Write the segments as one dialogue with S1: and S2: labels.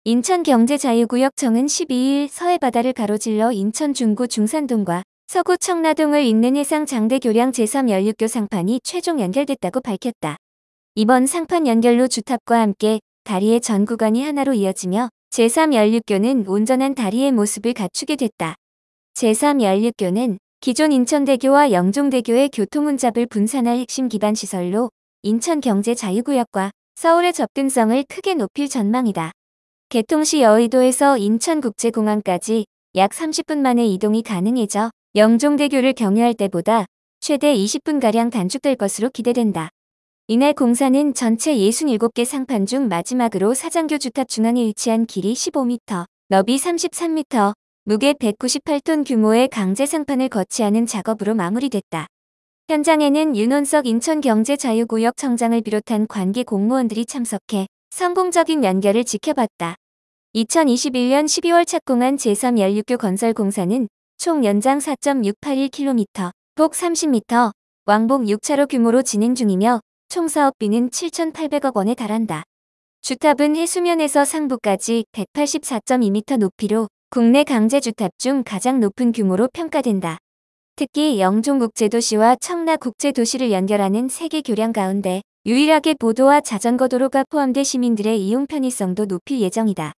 S1: 인천경제자유구역청은 12일 서해바다를 가로질러 인천 중구 중산동과 서구 청라동을 잇는 해상 장대교량 제3 연륙교 상판이 최종 연결됐다고 밝혔다. 이번 상판 연결로 주탑과 함께 다리의 전 구간이 하나로 이어지며 제3 연륙교는 온전한 다리의 모습을 갖추게 됐다. 제3 연륙교는 기존 인천대교와 영종대교의 교통혼잡을 분산할 핵심 기반시설로 인천경제자유구역과 서울의 접근성을 크게 높일 전망이다. 개통 시 여의도에서 인천국제공항까지 약 30분 만에 이동이 가능해져 영종대교를 경유할 때보다 최대 20분가량 단축될 것으로 기대된다. 이날 공사는 전체 67개 상판 중 마지막으로 사장교 주탑 중앙에 위치한 길이 15m, 너비 33m, 무게 198톤 규모의 강제 상판을 거치하는 작업으로 마무리됐다. 현장에는 윤원석 인천경제자유구역 청장을 비롯한 관계 공무원들이 참석해 성공적인 연결을 지켜봤다. 2021년 12월 착공한 제3 연륙교 건설 공사는 총 연장 4.681km, 폭 30m, 왕복 6차로 규모로 진행 중이며 총 사업비는 7,800억 원에 달한다. 주탑은 해수면에서 상부까지 184.2m 높이로 국내 강제주탑 중 가장 높은 규모로 평가된다. 특히 영종국제도시와 청라국제도시를 연결하는 세계 교량 가운데 유일하게 보도와 자전거 도로가 포함돼 시민들의 이용 편의성도 높일 예정이다.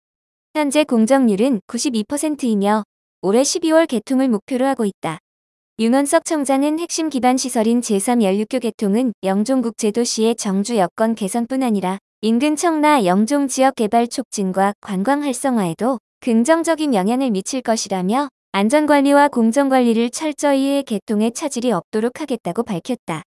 S1: 현재 공정률은 92%이며 올해 12월 개통을 목표로 하고 있다. 윤원석 청장은 핵심 기반 시설인 제3 연륙교 개통은 영종국제도시의 정주 여건 개선뿐 아니라 인근 청라 영종 지역 개발 촉진과 관광 활성화에도 긍정적인 영향을 미칠 것이라며 안전관리와 공정관리를 철저히 해 개통에 차질이 없도록 하겠다고 밝혔다.